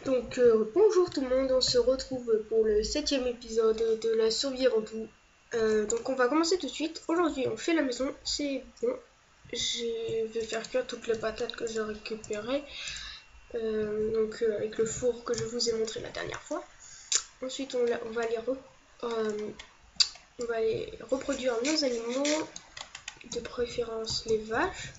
Bonjour tout le monde, on se retrouve pour le 7e épisode de la survie avant tout. Donc on va commencer tout de suite. Aujourd'hui on fait la maison, c'est bon. Je vais faire cuire toutes les patates que j'ai récupérées. Avec le four que je vous ai montré la dernière fois. Ensuite on va aller reproduire nos animaux, de préférence les vaches.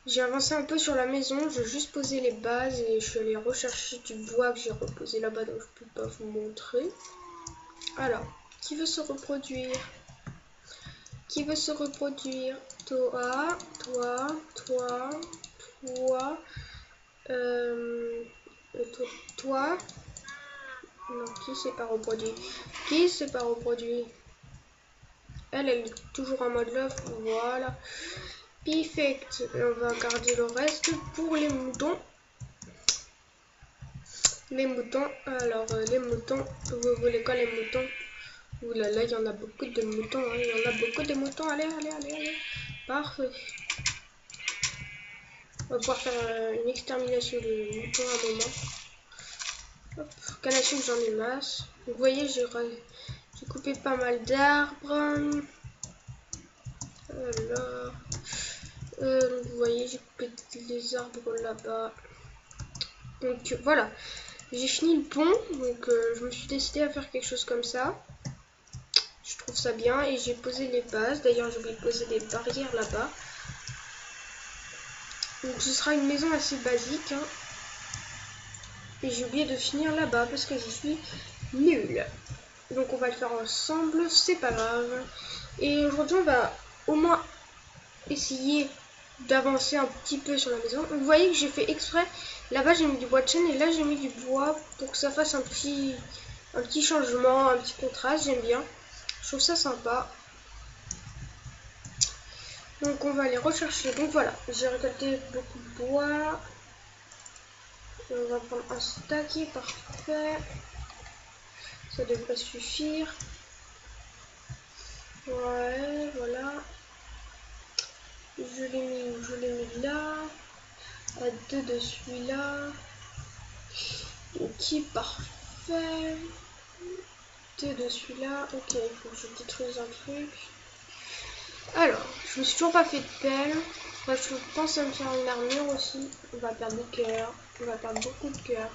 J'ai avancé un peu sur la maison, j'ai juste posé les bases et je suis allée rechercher du bois que j'ai reposé là-bas, donc je peux pas vous montrer. Alors, qui veut se reproduire? Qui veut se reproduire? Toi, toi, toi, toi, euh, toi. Non, qui s'est pas reproduit? Qui s'est pas reproduit? Elle est toujours en mode love, voilà. Perfect. Et on va garder le reste pour les moutons. Les moutons, alors les moutons, vous voulez quoi les moutons? Ouh là là, il y en a beaucoup de moutons, hein. Il y en a beaucoup de moutons, allez, allez, allez, allez. Parfait. On va pouvoir faire une extermination de moutons à un moment. Hop, canne à sucre, j'en ai masse. Vous voyez, j'ai coupé pas mal d'arbres. Alors, vous voyez, j'ai coupé des arbres là-bas. Donc voilà, j'ai fini le pont, donc je me suis décidé à faire quelque chose comme ça. Je trouve ça bien et j'ai posé les bases. D'ailleurs, j'ai oublié de poser des barrières là-bas. Donc ce sera une maison assez basique. Hein. Et j'ai oublié de finir là-bas parce que je suis nulle. Donc on va le faire ensemble, c'est pas grave. Et aujourd'hui, on va au moins essayer d'avancer un petit peu sur la maison. Vous voyez que j'ai fait exprès. Là-bas, j'ai mis du bois de chêne et là, j'ai mis du bois pour que ça fasse un petit changement, un petit contraste. J'aime bien. Je trouve ça sympa. Donc on va aller rechercher. Donc voilà, j'ai récolté beaucoup de bois. On va prendre un stack, parfait. Ça devrait suffire. Ouais, voilà. Je l'ai mis là. À 2 de celui-là. Ok, parfait. 2 de celui-là. Ok, il faut que je détruise un truc. Alors, je me suis toujours pas fait de pelle. Bref, je pense à me faire une armure aussi. On va perdre des cœurs. On va perdre beaucoup de cœurs.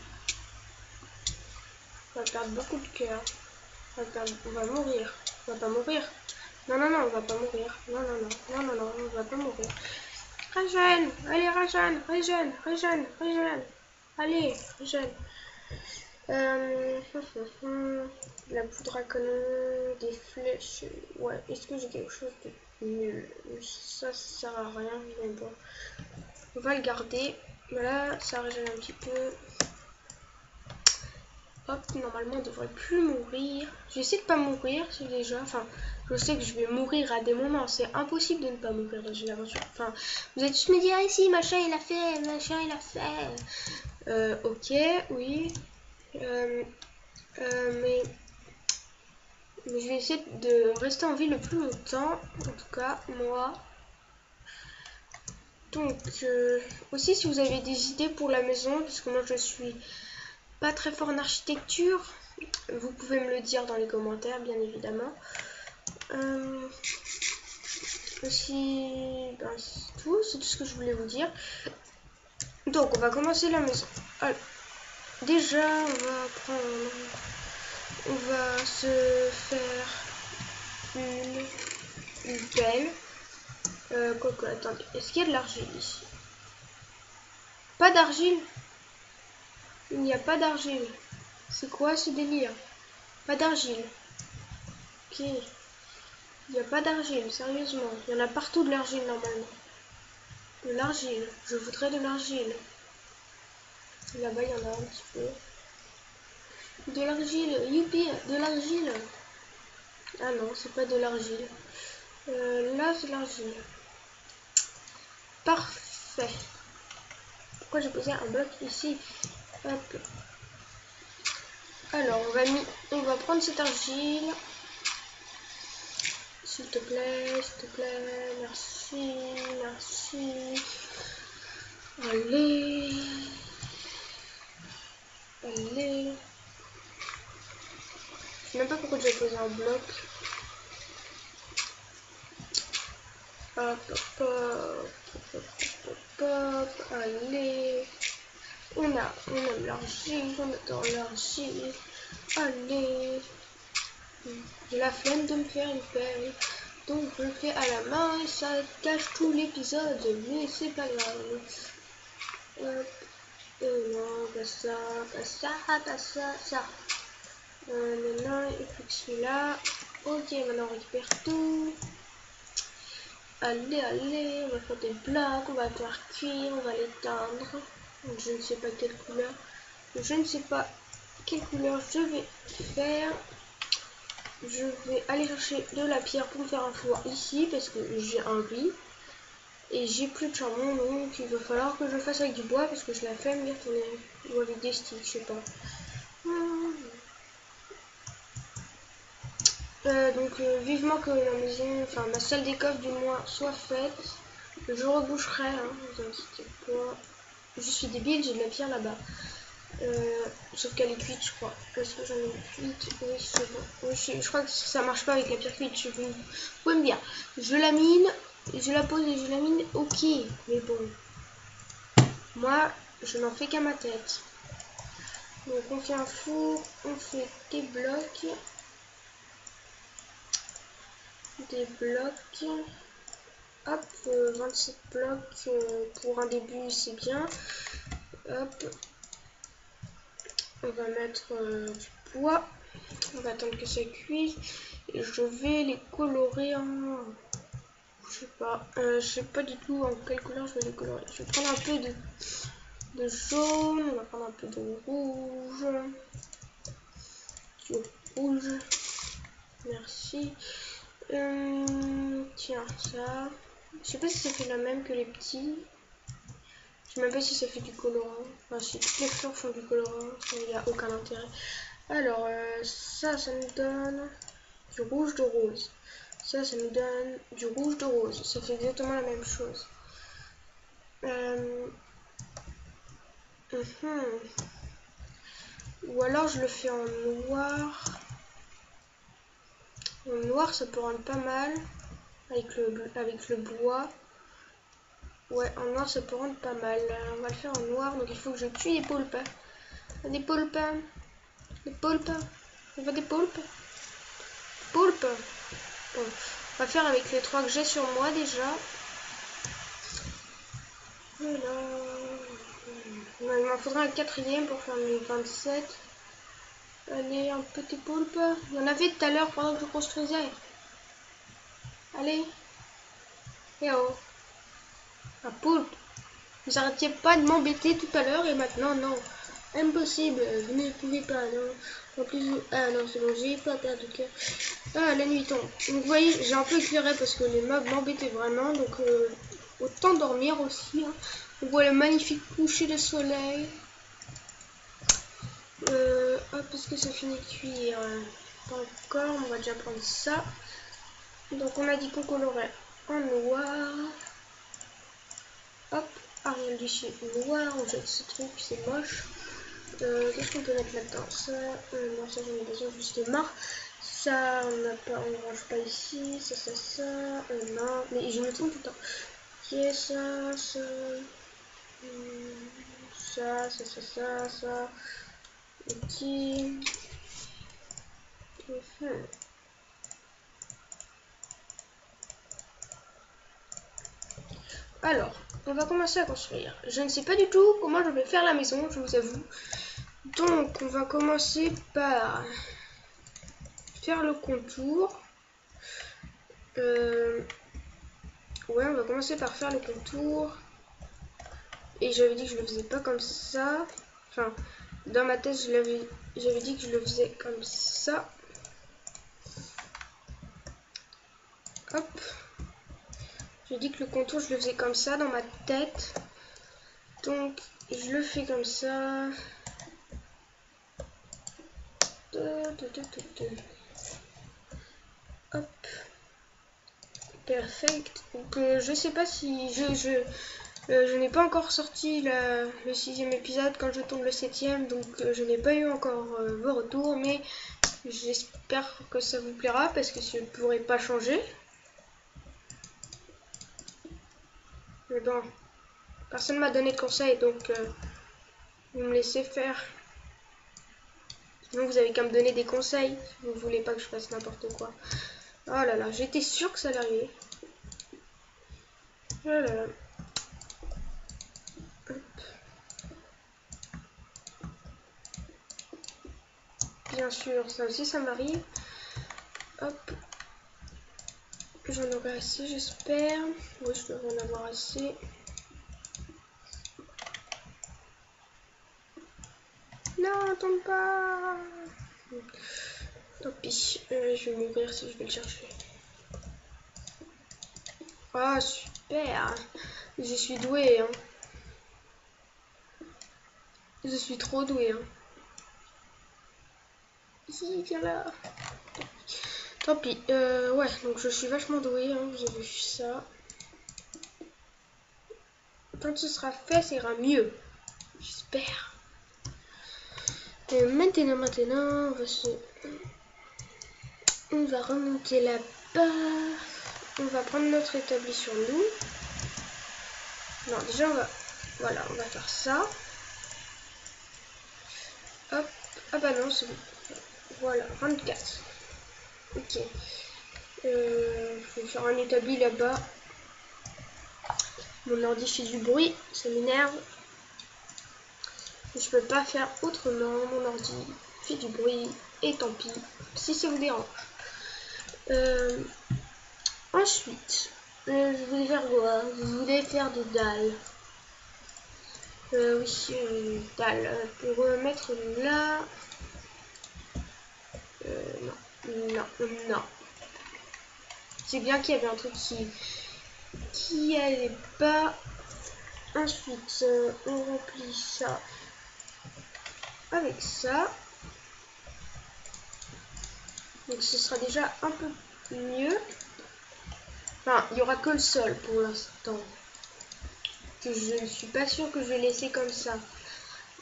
On va perdre beaucoup de cœurs. On va mourir. On va pas mourir. Non, non, non, on va pas mourir. Non, non, non. Non, non, non, on va pas mourir. Régène. Allez, régène. Régène. Régène. Régène. Allez, régène. La poudre à canon, des flèches. Ouais, est-ce que j'ai quelque chose de nul? Ça sert à rien, mais bon. On va le garder. Voilà, ça régène un petit peu. Hop, normalement on devrait plus mourir. J'essaie de pas mourir, c'est déjà. Enfin, je sais que je vais mourir à des moments. C'est impossible de ne pas mourir dans une aventure. Enfin, vous allez tous me dire, ah si, machin il a fait, machin il a fait. Ok, oui. Mais je vais essayer de rester en vie le plus longtemps. En tout cas, moi. Donc, aussi si vous avez des idées pour la maison, parce que moi je suis pas très fort en architecture, vous pouvez me le dire dans les commentaires, bien évidemment. Aussi, ben, c'est tout ce que je voulais vous dire. Donc, on va commencer la maison. Alors, déjà, on va se faire une pelle. Quoi, attendez, est-ce qu'il y a de l'argile ici? Pas d'argile? Il n'y a pas d'argile. C'est quoi ce délire? Pas d'argile. Ok. Il n'y a pas d'argile, sérieusement. Il y en a partout de l'argile normalement. De l'argile. Je voudrais de l'argile. Là-bas, il y en a un petit peu. De l'argile. Youpi, de l'argile. Ah non, c'est pas de l'argile. Là, c'est l'argile. Parfait. Pourquoi j'ai posé un bloc ici? Hop. Alors, on va prendre cette argile. S'il te plaît, merci, merci. Allez. poser un bloc. Hop, hop, hop, hop, hop, hop. Allez. On aime l'argile, on adore l'argile. Allez. J'ai la flemme de me faire une pelle. Donc je le fais à la main et ça cache tout l'épisode. Mais c'est pas grave. Hop. Non, pas ça, pas ça, pas ça, ça. Maintenant, il faut que celui-là. Ok, maintenant on récupère tout. Allez, allez, on va faire des blocs, on va faire cuire, on va l'éteindre. Je ne sais pas quelle couleur. Je ne sais pas quelle couleur je vais faire. Je vais aller chercher de la pierre pour me faire un four ici parce que j'ai envie. Et j'ai plus de charbon, donc il va falloir que je le fasse avec du bois parce que je la flemme d'y retourner. Ou avec des sticks, je sais pas. Vivement que la maison, enfin ma salle des coffres du moins soit faite. Je reboucherai, hein, je suis débile, j'ai de la pierre là-bas. Sauf qu'elle est cuite, je crois. Est-ce que j'en ai une cuite? Oui, c'est bon. Oui, je crois que ça marche pas avec la pierre cuite. Vous pouvez me dire. Je la mine, je la pose et je la mine. Ok, mais bon. Moi, je n'en fais qu'à ma tête. Donc on fait un four, on fait des blocs. Hop, 27 blocs pour un début, c'est bien. Hop. On va mettre du bois. On va attendre que ça cuise. Et je vais les colorer en... je sais pas du tout en quelle couleur je vais les colorer. Je vais prendre un peu de jaune. On va prendre un peu de rouge. Du rouge. Merci. Tiens, ça. Je sais pas si ça fait la même que les petits. Je sais même pas si ça fait du colorant. Enfin, si toutes les fleurs font du colorant, il n'y a aucun intérêt. Alors, ça nous donne du rouge de rose. Ça nous donne du rouge de rose. Ça fait exactement la même chose. Ou alors je le fais en noir. En noir, ça peut rendre pas mal. Avec le bois. Ouais, en noir, ça peut rendre pas mal. On va le faire en noir. Donc il faut que je tue des poulpes. Des poulpes. Des poulpes. On va des poulpes. Poulpes. Bon, on va faire avec les 3 que j'ai sur moi déjà. Voilà. Il m'en faudra un 4e pour faire mes 27. Allez, un petit poulpe. Il y en avait tout à l'heure pendant que je construisais. Allez. Et oh. Un poulpe. Vous arrêtiez pas de m'embêter tout à l'heure et maintenant, non. Impossible. Vous ne pouvez pas, non. En plus, ah non, c'est bon, j'ai pas perdu de cœur. Ah, la nuit tombe. Donc, vous voyez, j'ai un peu éclairé parce que les mobs m'embêtaient vraiment. Donc, autant dormir aussi. Hein. On voit le magnifique coucher de soleil. Hop, est-ce que ça finit de cuire? Pas encore, on va déjà prendre ça. Donc, on a dit qu'on colorait en noir. Hop, Ariel du ciel noir, on jette ce truc, c'est moche. Qu'est-ce qu'on peut mettre là-dedans? Ça, non, ça j'en ai besoin, juste marre. Ça, on range pas ici. Ça, non, mais je me trompe tout le temps. Ok, ça. Ok. Alors, on va commencer à construire. Je ne sais pas du tout comment je vais faire la maison, je vous avoue. Donc, on va commencer par faire le contour. Ouais, on va commencer par faire le contour. Et j'avais dit que je le faisais pas comme ça. Enfin, dans ma tête, j'avais dit que je le faisais comme ça. Hop. J'ai dit que le contour, je le faisais comme ça dans ma tête. Donc, je le fais comme ça. Hop. Perfect. Donc, je sais pas si je n'ai pas encore sorti le 6e épisode quand je tombe le 7e, donc je n'ai pas eu encore vos retours, mais J'espère que ça vous plaira parce que je ne pourrai pas changer. Mais bon, personne m'a donné de conseils, donc vous me laissez faire. Sinon vous avez qu'à me donner des conseils si vous voulez pas que je fasse n'importe quoi. Oh là là, j'étais sûre que ça allait arriver. Oh là là. Hop. Bien sûr, ça aussi ça m'arrive. Hop. J'en aurai assez, j'espère. Oui, je devrais en avoir assez. Non, tombe pas. Tant pis, je vais m'ouvrir si je vais le chercher. Oh, super. Je suis douée, hein. Je suis trop douée, hein. Ici, viens là. Tant pis. Ouais, donc je suis vachement douée, hein. Vous avez vu ça. Quand ce sera fait, ça ira mieux. J'espère. Maintenant, on va remonter là-bas. On va prendre notre établi sur nous. Non, déjà, voilà, on va faire ça. Hop. Ah bah non, c'est bon. Voilà, 24. Ok. Je vais faire un établi là-bas. Mon ordi fait du bruit, ça m'énerve. Je peux pas faire autrement. Mon ordi fait du bruit. Et tant pis, si ça vous dérange. Ensuite, je voulais faire quoi? Vous voulez faire des dalles. Oui, dalles. Pour mettre là. Non. C'est bien qu'il y avait un truc qui allait pas. Ensuite, on remplit ça avec ça. Donc ce sera déjà un peu mieux. Enfin, il n'y aura que le sol pour l'instant. Que je ne suis pas sûre que je vais laisser comme ça.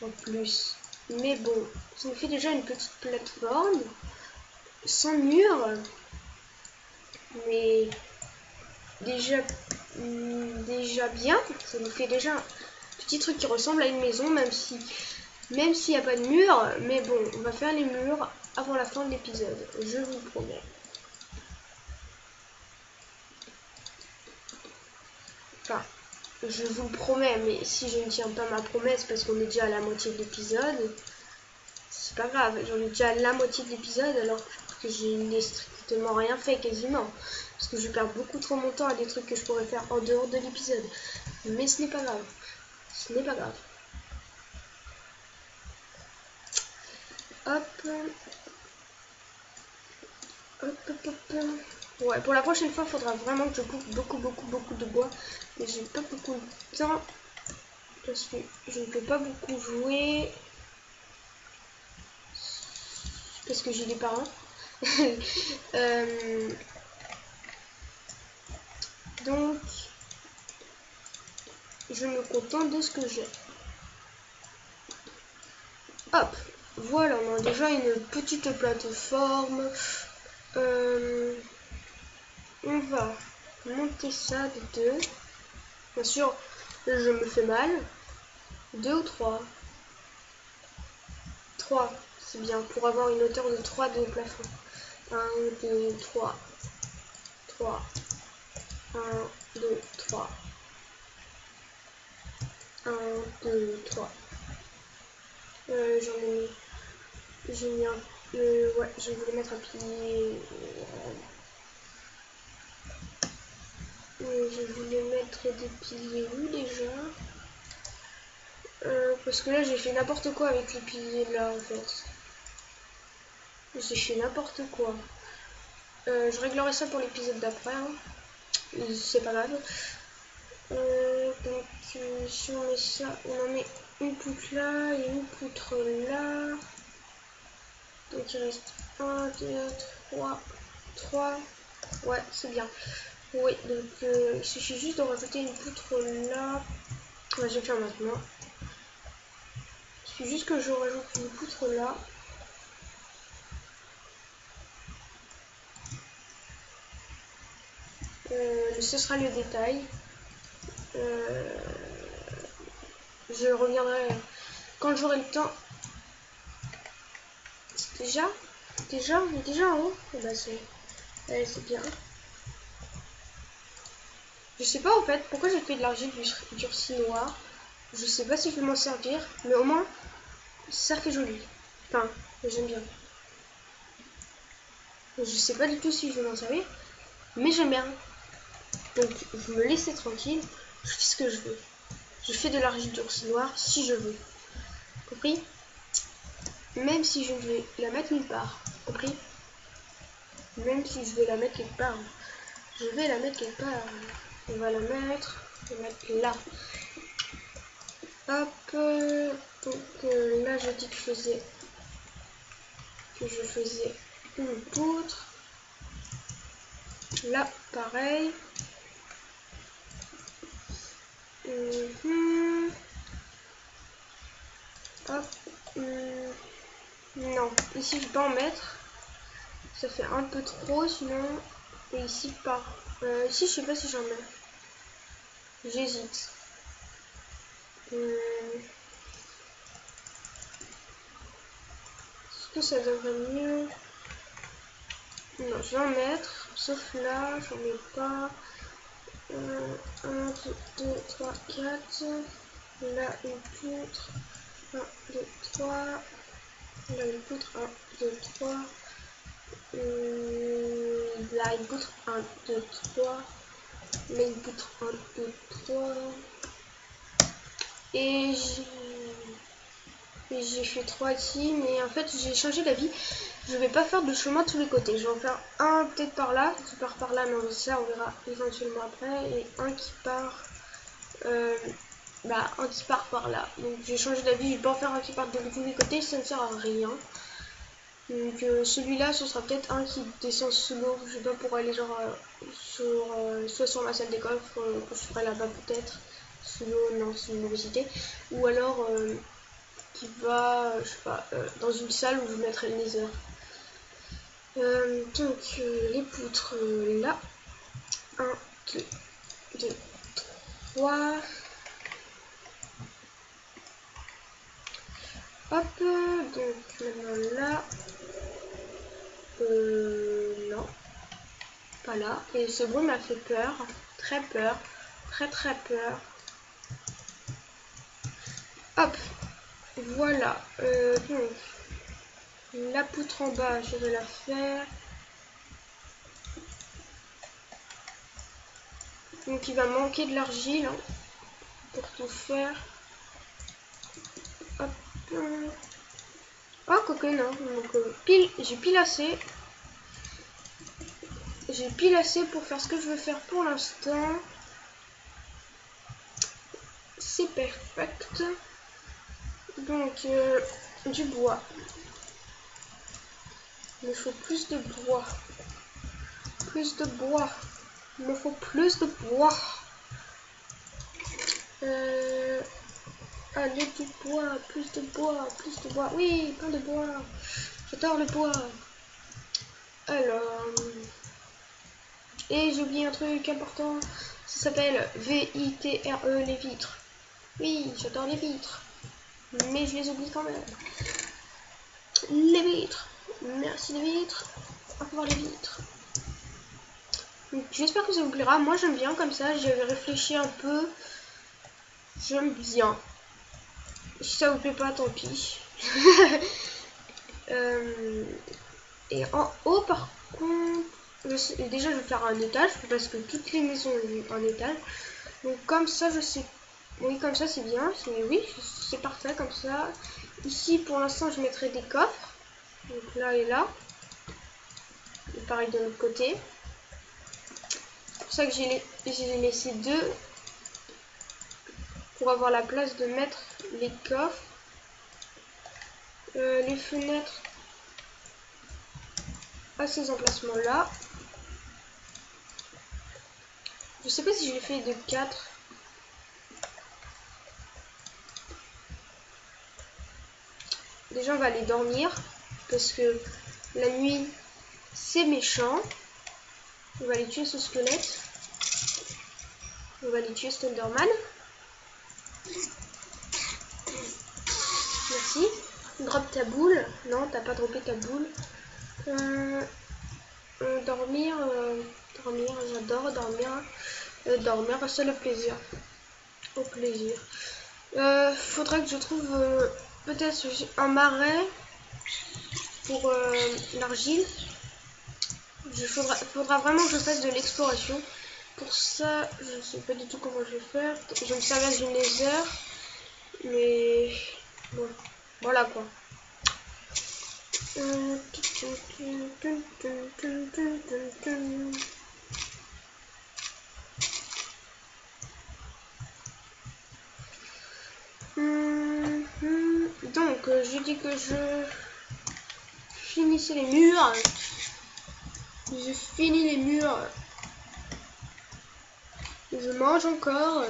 En plus. Mais bon, ça me fait déjà une petite plateforme. Sans mur. Mais déjà bien. Ça nous fait déjà un petit truc qui ressemble à une maison, même s'il n'y a pas de mur. Mais bon, on va faire les murs avant la fin de l'épisode. Je vous promets. Enfin, je vous le promets, mais si je ne tiens pas ma promesse parce qu'on est déjà à la moitié de l'épisode, c'est pas grave, j'en ai déjà la moitié de l'épisode alors que je n'ai strictement rien fait quasiment. Parce que je perds beaucoup trop mon temps à des trucs que je pourrais faire en dehors de l'épisode. Mais ce n'est pas grave. Ce n'est pas grave. Hop. Hop. Ouais, pour la prochaine fois, il faudra vraiment que je coupe beaucoup de bois. Mais j'ai pas beaucoup de temps. Parce que je ne peux pas beaucoup jouer. Parce que j'ai des parents. Donc, je me contente de ce que j'ai. Hop, voilà, on a déjà une petite plateforme. On va monter ça de 2. Bien sûr, je me fais mal. 2 ou 3. 3, c'est bien, pour avoir une hauteur de 3 de plafond. 1, 2, 3. 3. 1, 2, 3. 1, 2, 3. J'en ai mis. J'ai mis un. Ouais, je voulais mettre un pilier. Je voulais mettre des piliers où déjà? Parce que là j'ai fait n'importe quoi avec les piliers là en fait. J'ai fait n'importe quoi. Je réglerai ça pour l'épisode d'après. Hein. C'est pas grave. Donc si on met ça, on en met une poutre là et une poutre là. Donc il reste 1, 2, 3. 3. Ouais, c'est bien. Oui, donc il suffit juste de rajouter une poutre là. Ouais, je vais faire maintenant. Il suffit juste que je rajoute une poutre là. Ce sera le détail. Je reviendrai quand j'aurai le temps. C'est on est déjà en haut. Et bah c'est bien. Je sais pas en fait pourquoi j'ai fait de l'argile durcie noir. Je sais pas si je vais m'en servir, mais au moins ça fait joli. Enfin, j'aime bien. Je sais pas du tout si je vais m'en servir, mais j'aime bien. Donc vous me laissez tranquille, je fais ce que je veux. Je fais de l'argile durcie noire si je veux. Compris? Même si je vais la mettre nulle part. Compris? Même si je vais la mettre quelque part. Je vais la mettre quelque part. On va la mettre là. Hop. Donc là je dis que je faisais une poutre. Là pareil. Hop. Non, ici je vais pas en mettre. Ça fait un peu trop sinon. Et ici pas. Ici je sais pas si j'en mets. J'hésite. Est-ce que ça devrait mieux? Non, je vais en mettre. Sauf là, j'en mets pas. 1, 2, 3, 4. Là, une poutre. 1, 2, 3. Là, une poutre. 1, 2, 3. Là, une poutre. 1, 2, 3. Là, une poutre. 1, 2, 3. Et j'ai fait 3 ici. Mais en fait, j'ai changé d'avis. Je vais pas faire de chemin de tous les côtés. Je vais en faire un peut-être par là, qui part par là, mais ça on verra éventuellement après. Et un qui part, un qui part par là. Donc j'ai changé d'avis. Je vais pas en faire un qui part de tous les côtés, ça ne sert à rien. Donc celui-là, ce sera peut-être un qui descend sous l'eau. Je sais pas pour aller genre soit sur ma salle des coffres que je ferai là-bas peut-être. Sous l'eau, non, c'est une mauvaise idée. Ou alors qui va, je sais pas, dans une salle où je mettrai le nether. Donc les poutres là, 1, 2, 3, hop, donc maintenant là, non, pas là, et ce bruit m'a fait peur, très peur, très peur. Hop, voilà, donc la poutre en bas, je vais la faire. Donc il va manquer de l'argile hein, pour tout faire. Hop. Oh quoique non. Donc j'ai pile assez. J'ai pile assez pour faire ce que je veux faire pour l'instant. C'est perfect. Donc du bois. Il me faut plus de bois. Plus de bois. Il me faut plus de bois. Allez, du bois, plus de bois, plus de bois. Oui, plein de bois. J'adore le bois. Alors. Et j'ai oublié un truc important. Ça s'appelle V-I-T-R-E, les vitres. Oui, j'adore les vitres. Mais je les oublie quand même. Les vitres. Merci les vitres. Au revoir les vitres. J'espère que ça vous plaira. Moi j'aime bien comme ça. J'avais réfléchi un peu. J'aime bien. Si ça vous plaît pas, tant pis. Et en haut par contre, déjà je vais faire un étage parce que toutes les maisons ont un étage. Donc comme ça je sais. Oui comme ça c'est bien. Oui c'est parfait comme ça. Ici pour l'instant je mettrai des coffres. Donc là et là. Et pareil de l'autre côté. C'est pour ça que j'ai laissé deux. Pour avoir la place de mettre les coffres. Les fenêtres à ces emplacements là. Je sais pas si je l'ai fait de 4. Déjà on va aller dormir parce que la nuit c'est méchant. On va aller tuer ce squelette. On va les tuer, Slenderman. Merci. Drop ta boule. Non, t'as pas droppé ta boule. Dormir. Dormir, j'adore dormir. Dormir, c'est le plaisir. Au plaisir. Faudrait que je trouve peut-être un marais pour l'argile. Faudra vraiment que je fasse de l'exploration. Pour ça, je ne sais pas du tout comment je vais faire. Je vais me servir du nether. Mais bon, voilà quoi. Donc, je dis que je finissais les murs. J'ai fini les murs. Je mange encore.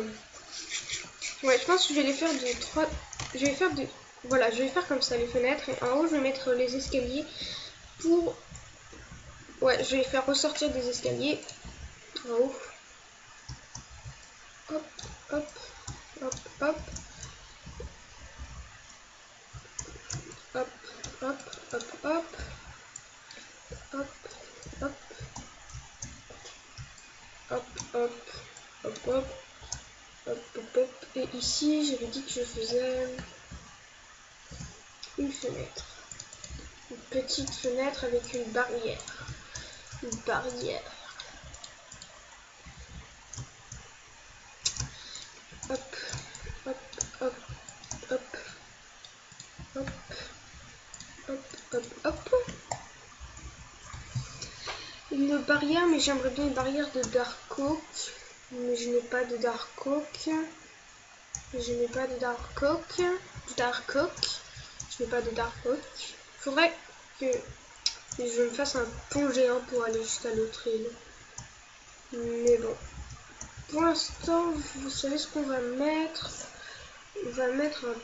Ouais, je pense que je vais les faire de 3. Je vais faire de. Voilà, je vais faire comme ça les fenêtres. Et en haut, je vais mettre les escaliers pour. Ouais, je vais faire ressortir des escaliers. En haut. Hop, hop, hop, hop. Hop, hop, hop, hop. Hop, hop. Hop, hop, hop, hop. Hop, hop, hop. Et ici, j'avais dit que je faisais une fenêtre. Une petite fenêtre avec une barrière. Une barrière. Hop, hop, hop, hop. Hop, hop, hop, hop. Une barrière, mais j'aimerais bien une barrière de Dark Oak. Mais je n'ai pas de Dark Oak. Je n'ai pas de Dark Oak. Dark Oak. Je n'ai pas de Dark Oak. Faudrait que je me fasse un pont géant pour aller jusqu'à l'autre île. Mais bon. Pour l'instant, vous savez ce qu'on va mettre. On va mettre un...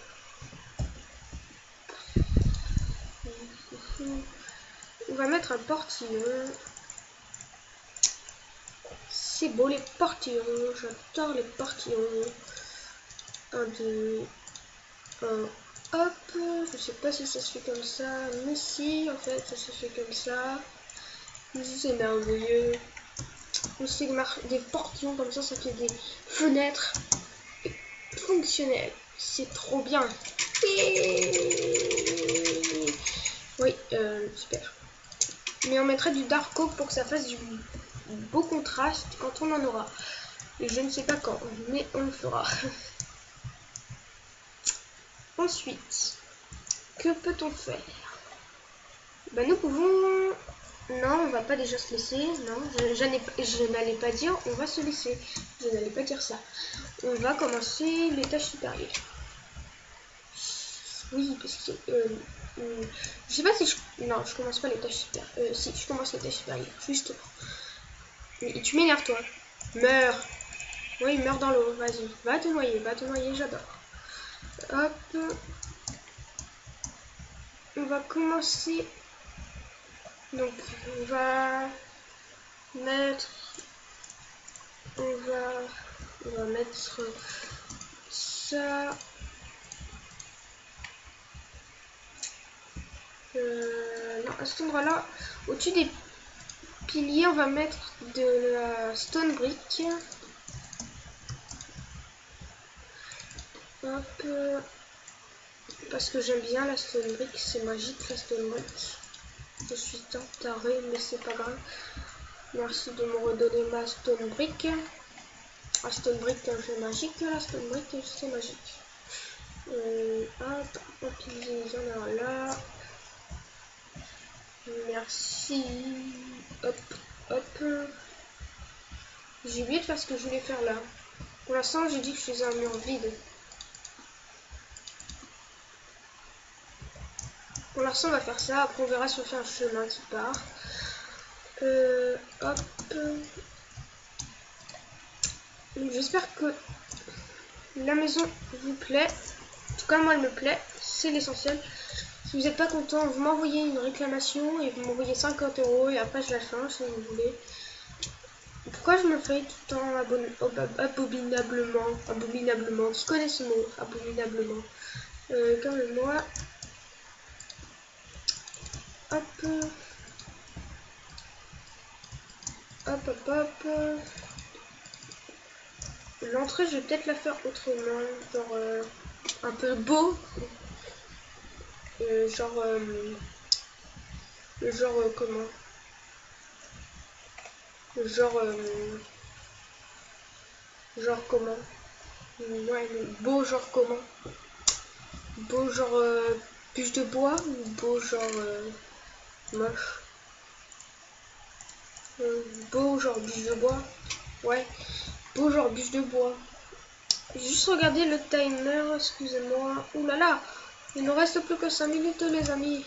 On va mettre un portillon. C'est beau les portillons. J'adore les portillons. 1, 2, 1, hop. Je sais pas si ça se fait comme ça. Mais si, en fait, ça se fait comme ça. C'est merveilleux. C'est des portillons comme ça fait des fenêtres fonctionnelles. C'est trop bien. Oui, super. Mais on mettra du Dark Oak pour que ça fasse du beau contraste quand on en aura. Et je ne sais pas quand, mais on le fera. Ensuite, que peut-on faire? Ben, nous pouvons... Non, on va pas déjà se laisser. Non, je n'allais pas dire on va se laisser. Je n'allais pas dire ça. On va commencer l'étage supérieur. Oui, parce que... je sais pas si je... Non, je commence pas l'étage supérieur. Si, je commence l'étage supérieur, justement. Et tu m'énerves, toi. Meurs. Oui, meurs dans l'eau. Vas-y, va te noyer, j'adore. Hop. On va commencer... Donc, on va mettre... On va mettre ça... non, à cet endroit-là, au-dessus des piliers, on va mettre de la stone brick. Hop. Parce que j'aime bien la stone brick, c'est magique la stone brick. Je suis taré, mais c'est pas grave. Merci de me redonner ma stone brick. La stone brick, c'est magique. La stone brick, c'est magique. Hop, un pilier, il y en a là. Merci. Hop, hop. J'ai oublié de faire ce que je voulais faire là. Pour l'instant, j'ai dit que je faisais un mur vide. Pour l'instant, on va faire ça. Après, on verra si on fait un chemin qui part. Hop. J'espère que la maison vous plaît. En tout cas, moi, elle me plaît. C'est l'essentiel. Si vous n'êtes pas content, vous m'envoyez une réclamation et vous m'envoyez 50 € et après, je la change si vous voulez. Pourquoi je me fais tout le temps abominablement, qui connaît ce mot, abominablement. Comme moi. Hop. Hop, hop, hop. L'entrée, je vais peut-être la faire autrement. Genre, un peu beau. Genre, comment? Genre comment? Ouais, beau genre comment? Beau genre bûche de bois ou beau genre moche? Beau genre bûche de bois? Ouais, beau genre bûche de bois. J'ai juste regardé le timer, excusez-moi. Ouh là là, il nous reste plus que 5 minutes les amis.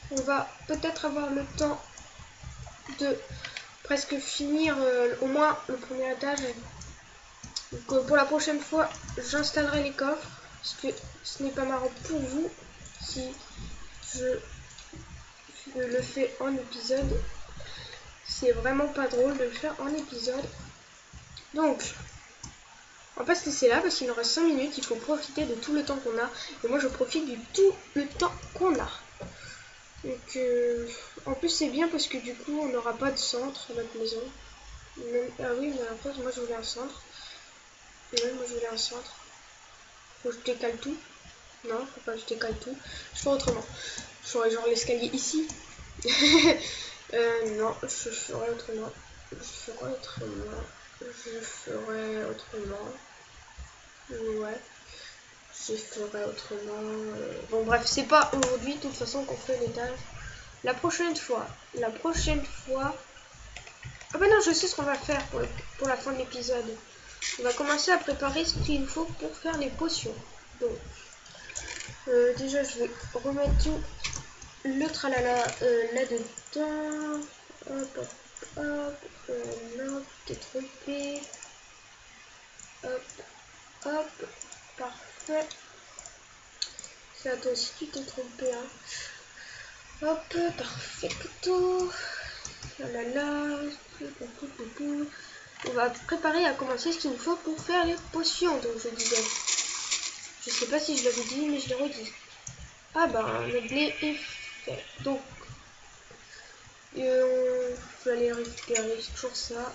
On va peut-être avoir le temps de presque finir au moins le premier étage. Donc pour la prochaine fois, j'installerai les coffres. Parce que ce n'est pas marrant pour vous si je le fais en épisode. C'est vraiment pas drôle de le faire en épisode. Donc, on va pas se laisser là parce qu'il nous reste 5 minutes. Il faut profiter de tout le temps qu'on a. Et moi, je profite de tout le temps qu'on a. Donc, en plus, c'est bien parce que du coup, on n'aura pas de centre à notre maison. Ah oui, mais en fait, moi, je voulais un centre. Ouais, moi, je voulais un centre. Faut que je décale tout. Non, faut pas que je décale tout. Je ferai autrement. Je ferai genre l'escalier ici. Non, je ferai autrement. Je ferai autrement. Ouais. Je ferai autrement. Bon, bref, c'est pas aujourd'hui, de toute façon, qu'on fait l'étage. La prochaine fois. Ah bah non, je sais ce qu'on va faire pour la fin de l'épisode. On va commencer à préparer ce qu'il faut pour faire les potions. Donc, déjà, je vais remettre tout le tralala là-dedans. Hop, hop, hop. Non, t'es trompé. Hop, hop. Parfait. C'est à toi aussi, tu t'es trompé. Hein. Hop, parfait. Plutôt. Là, là. On va préparer à commencer ce qu'il nous faut pour faire les potions. Donc, je disais. Je sais pas si je l'avais dit, mais je l'ai redit. Ah ben, le blé est fait. Donc, je vais aller récupérer toujours ça.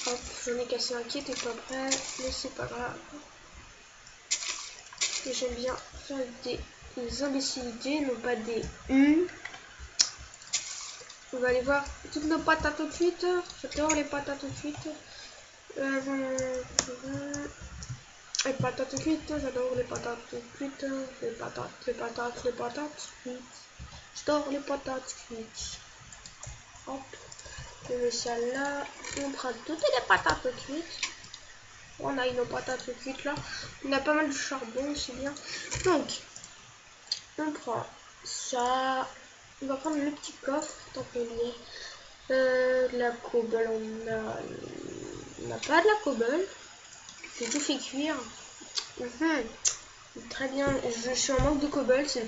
Hop, j'en ai cassé un qui était pas prêt, mais c'est pas grave. Et j'aime bien faire des imbécilités, non pas des On va aller voir toutes nos patates tout de suite. J'adore les patates tout de suite. Les patates cuites, j'adore les patates cuites. Les patates cuites. J'adore les patates cuites. Hop. Je mets ça là. On prend toutes les patates cuites. On a une patate cuite là. On a pas mal de charbon, c'est bien. Donc, on prend ça. On va prendre le petit coffre, tant qu'on y est. De la cobble, on n'a pas de la cobble. J'ai tout fait cuire. Très bien, je suis en manque de cobble. C'est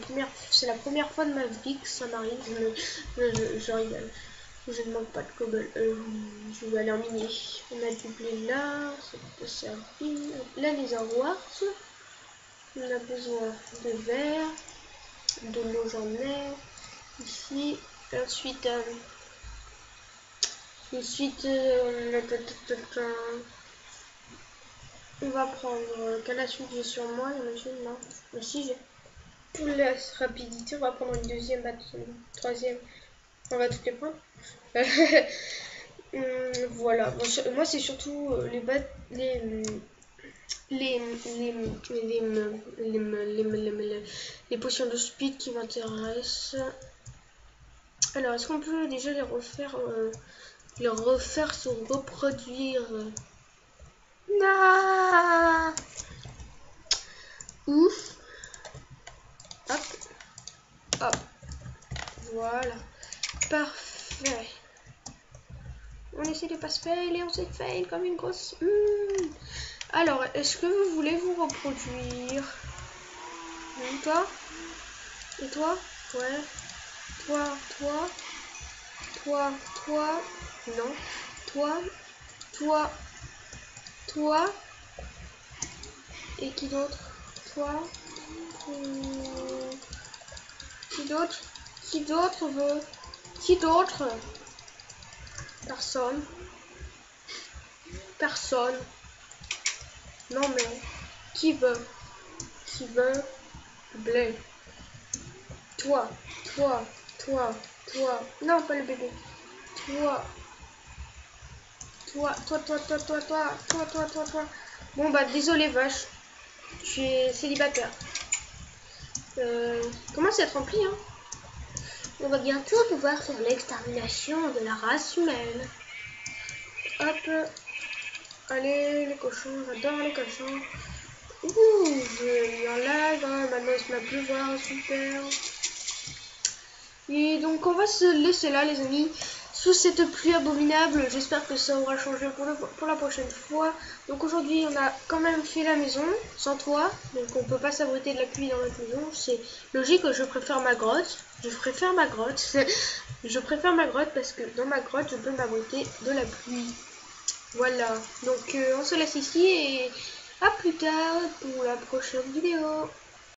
la première fois de ma vie que ça m'arrive. Je rigole. Je ne manque pas de cobble. Je vais aller en miner. On a du blé là. Ça peut servir. Là, les arroirs. On a besoin de verre. De l'eau, j'en ai. Ici. Ensuite, on va prendre canne à sucre, j'ai sur moi. Imagine, non. Ici, j'ai. Pour la rapidité, on va prendre une deuxième, une troisième. On va toutes les prendre. Voilà. Moi, c'est surtout les potions de speed qui m'intéressent. Alors, est-ce qu'on peut déjà les refaire se reproduire? Non. Ouf. Hop. Hop. Voilà. Parfait. On essaie de pas se fail et on s'est fail comme une grosse... Alors, est-ce que vous voulez vous reproduire? Toi? Et toi? Ouais. Toi? toi, non, toi, toi, et qui d'autre? Toi, qui d'autre veut? Qui d'autre? Personne. Personne. Non mais, qui veut? Qui veut? Blé. Toi. Non, pas le bébé. Toi. Bon bah désolé vache. Je suis célibataire. Commence à être rempli hein. On va bientôt pouvoir faire l'extermination de la race humaine. Hop. Allez les cochons, j'adore les cochons. Ouh, j'ai eu un lag, hein. Maintenant il se met à pleuvoir, super. Et donc on va se laisser là les amis, sous cette pluie abominable. J'espère que ça aura changé pour la prochaine fois. Donc aujourd'hui on a quand même fait la maison sans toit, donc on peut pas s'abriter de la pluie dans notre maison. C'est logique, je préfère ma grotte. Je préfère ma grotte parce que dans ma grotte je peux m'abriter de la pluie. Voilà, donc on se laisse ici et à plus tard pour la prochaine vidéo.